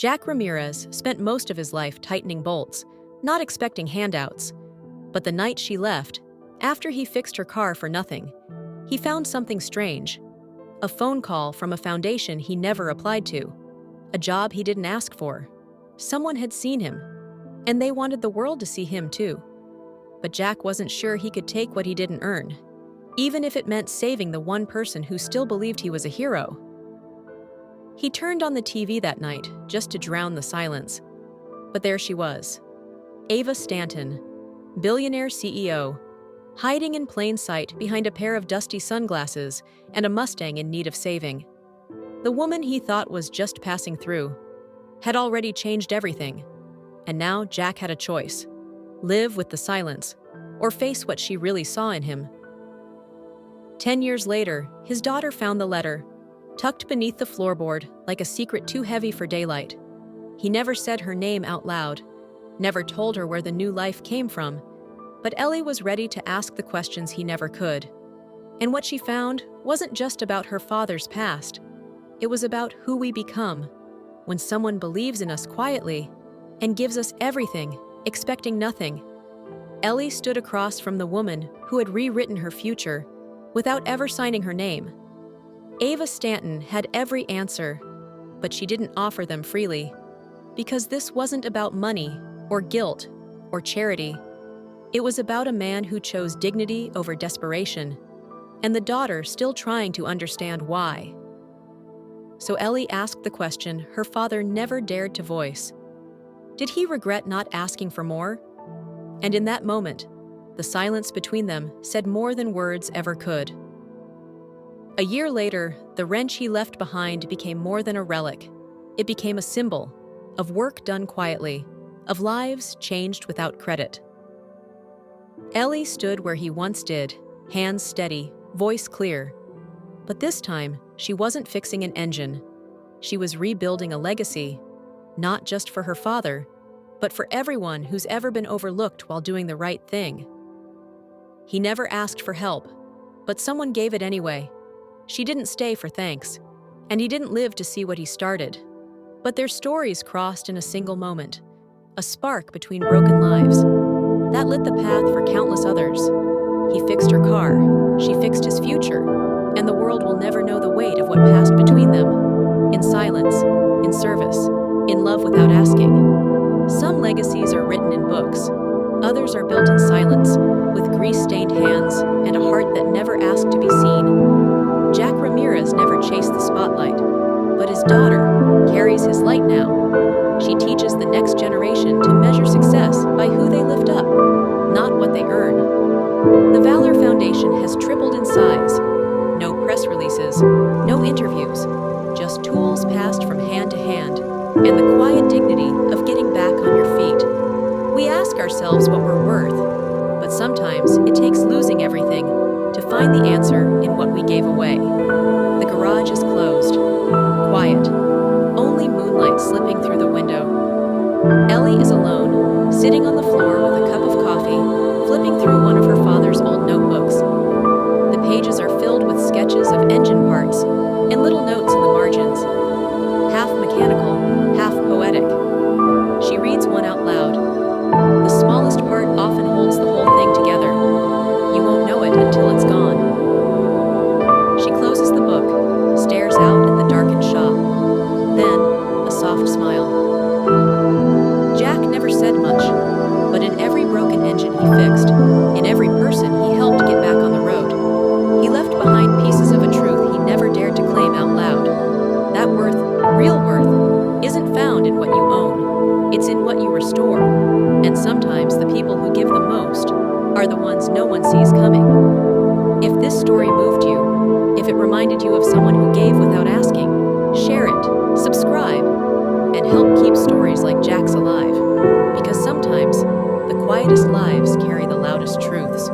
Jack Ramirez spent most of his life tightening bolts, not expecting handouts. But the night she left, after he fixed her car for nothing, he found something strange. A phone call from a foundation he never applied to. A job he didn't ask for. Someone had seen him, and they wanted the world to see him too. But Jack wasn't sure he could take what he didn't earn, even if it meant saving the one person who still believed he was a hero. He turned on the TV that night just to drown the silence. But there she was, Ava Stanton, billionaire CEO, hiding in plain sight behind a pair of dusty sunglasses and a Mustang in need of saving. The woman he thought was just passing through had already changed everything, and now Jack had a choice: live with the silence or face what she really saw in him. 10 years later, his daughter found the letter, tucked beneath the floorboard like a secret too heavy for daylight. He never said her name out loud, never told her where the new life came from, but Ellie was ready to ask the questions he never could. And what she found wasn't just about her father's past. It was about who we become when someone believes in us quietly and gives us everything, expecting nothing. Ellie stood across from the woman who had rewritten her future without ever signing her name. Ava Stanton had every answer, but she didn't offer them freely, because this wasn't about money or guilt or charity. It was about a man who chose dignity over desperation, and the daughter still trying to understand why. So Ellie asked the question her father never dared to voice. Did he regret not asking for more? And in that moment, the silence between them said more than words ever could. A year later, the wrench he left behind became more than a relic. It became a symbol of work done quietly, of lives changed without credit. Ellie stood where he once did, hands steady, voice clear. But this time, she wasn't fixing an engine. She was rebuilding a legacy, not just for her father, but for everyone who's ever been overlooked while doing the right thing. He never asked for help, but someone gave it anyway. She didn't stay for thanks, and he didn't live to see what he started. But their stories crossed in a single moment, a spark between broken lives. That lit the path for countless others. He fixed her car, she fixed his future, and the world will never know the weight of what passed between them. In silence, in service, in love without asking. Some legacies are written in books, others are built in silence, with grease-stained hands and a heart that never asked to be seen. Jack Ramirez never chased the spotlight, but his daughter carries his light now. She teaches the next generation to measure success by who they lift up, not what they earn. The Valor Foundation has tripled in size. No press releases, no interviews, just tools passed from hand to hand, and the quiet dignity of getting back on your feet. We ask ourselves what we're worth, but sometimes it takes losing everything to find the answer in what we gave away. The garage is closed, quiet, only moonlight slipping through the window. Ellie is alone, sitting on the floor with a cup of coffee, flipping through one of her father's old notebooks. The pages are filled with sketches of engine parts and little notes in the margins, half mechanical, half poetic. She reads one out loud. The smallest part often holds the whole thing together. You won't know it until it's gone. She closes the book, stares out at the darkened shop. Then, a soft smile. Jack never said much, but in every broken engine he fixed, in every person he helped get back on the road, he left behind pieces of a truth he never dared to claim out loud. That worth, real worth, isn't found in what you own. It's in what you restore. And sometimes the people who give the most are the ones no one sees coming. If this story moved you, if it reminded you of someone who gave without asking,